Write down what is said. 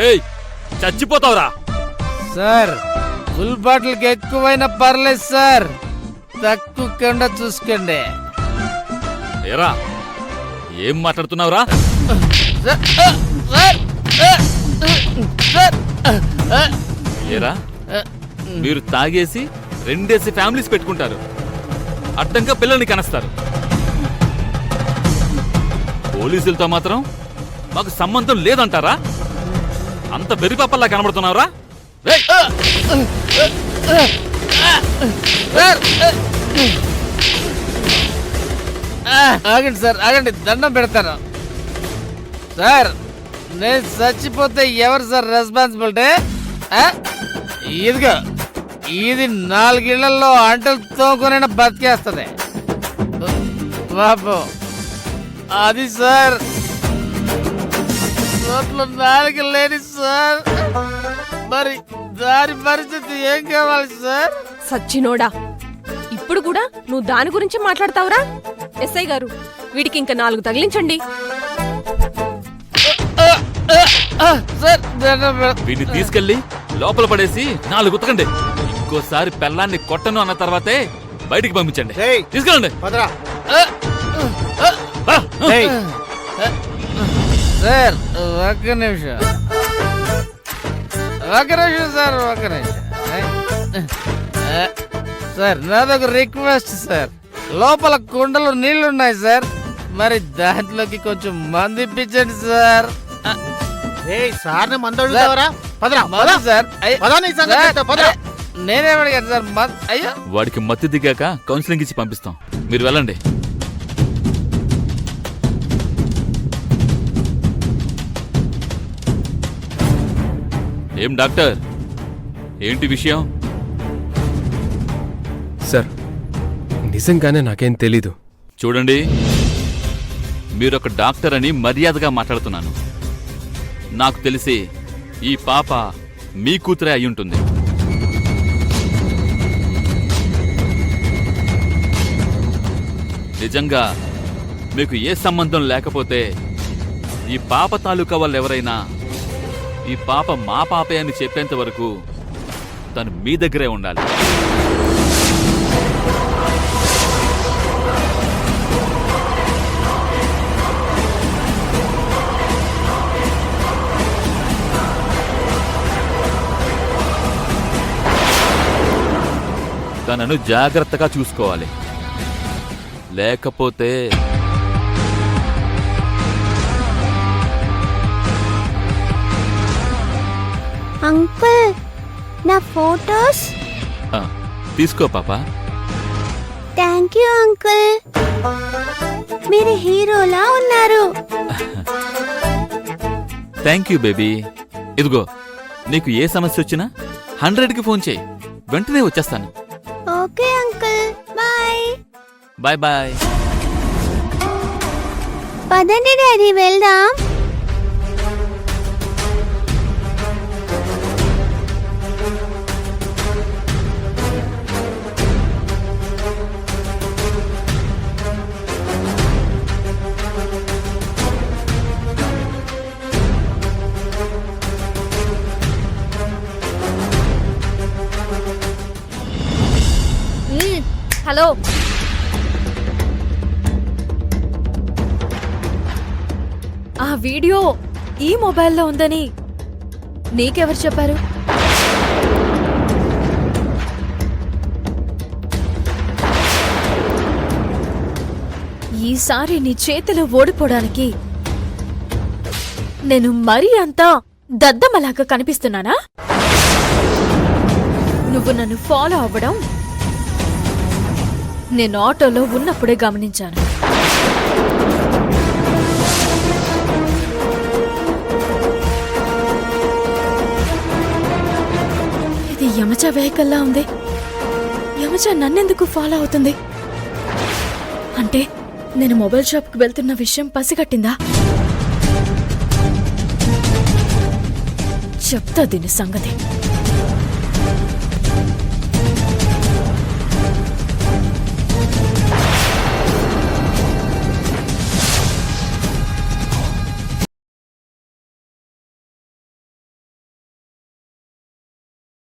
ఏయ్ చచ్చిపోతావురా sir full బాటిల్కి ఎక్కువైనా పర్లేదు సార్, తక్కువ కింద చూసుకోండి. ఏరా ఏం మాట్లాడుతున్నావురా? ఏరా మీరు తాగేసి 2 ఫ్యామిలీస్ పెట్టుకుంటారు, అడ్డంగా పిల్లల్ని కనస్తారు. పోలీసులతో మాత్రం మాకు సంబంధం లేదంటారా? అంత బెరిపాపల్లా కనబడుతున్నావురా? ఆగండి సార్, ఆగండి, దండం పెడతాను సార్. నేను చచ్చిపోతే ఎవరు సార్ రెస్పాన్సిబిలిటీ? ఇదిగో ఇది 4 ఇళ్లలో అంటలు తోకొని బతికేస్తుంది బాబు. అది సార్ రోడ్లు 4 లేని సార్, మరి దాని పరిస్థితి ఏం కావాలి సార్? సచ్చినోడా, ఇప్పుడు కూడా నువ్వు దాని గురించి మాట్లాడతావురా? ఎస్ఐ గారు, వీడికి ఇంకా 4 తగిలించండి. వీడిని తీసుకెళ్లి లోపల పడేసి 4 ఉతకండి. ఇంకోసారి పెళ్ళాన్ని కొట్టను అన్న తర్వాతే బయటికి పంపించండి. తీసుకెళ్ళండి. సార్ ఒక్క నిమిషం సార్, ఒక్క నిమిషం సార్. నాదొక రిక్వెస్ట్ సార్, లోపల కుండలో నీళ్లున్నాయి సార్, మరి దాంట్లోకి కొంచెం మందు ఇప్పించండి సార్. నేనేమడిగాను సార్? అయ్యో, వాడికి మత్తు దిగాక కౌన్సిలింగ్ ఇచ్చి పంపిస్తాం, మీరు వెళ్ళండి. ఏం డాక్టర్, ఏంటి విషయం? సార్ నిజంగానే నాకేం తెలీదు. చూడండి, మీరొక డాక్టర్ అని మర్యాదగా మాట్లాడుతున్నాను. నాకు తెలిసి ఈ పాప మీ కూతురే అయ్యుంటుంది. నిజంగా మీకు ఏ సంబంధం లేకపోతే ఈ పాప తాలూకా వాళ్ళు ఎవరైనా ఈ పాప మా పాపే అని చెప్పేంత వరకు తను మీ దగ్గరే ఉండాలి. తనను జాగ్రత్తగా చూసుకోవాలి, లేకపోతే అంకుల్ నా ఫోటోస్ తీసుకో పాపా. థ్యాంక్ యూ అంకుల్, మీరు హీరోలా ఉన్నారు. Thank you baby. ఇదిగో, నీకు ఏ సమస్య వచ్చినా 100కి ఫోన్ చేయి, వెంటనే వచ్చేస్తాను. Okay uncle, bye. Bye bye. పదండి డాడీ వెళ్దాం. హలో, ఆ వీడియో ఈ మొబైల్లో ఉందని నీకెవరు చెప్పారు? ఈసారి నీ చేతిలో ఓడిపోవడానికి నేను మరీ అంతా దద్దమ్మలాగా కనిపిస్తున్నానా? నువ్వు నన్ను ఫాలో అవ్వడం నేను ఆటోలో ఉన్నప్పుడే గమనించాను. ఇది యమచ వెహికల్లా ఉంది. యమచ నన్నెందుకు ఫాలో అవుతుంది? అంటే నేను మొబైల్ షాప్కి వెళ్తున్న విషయం పసిగట్టిందా? చెప్తా దీని సంగతి.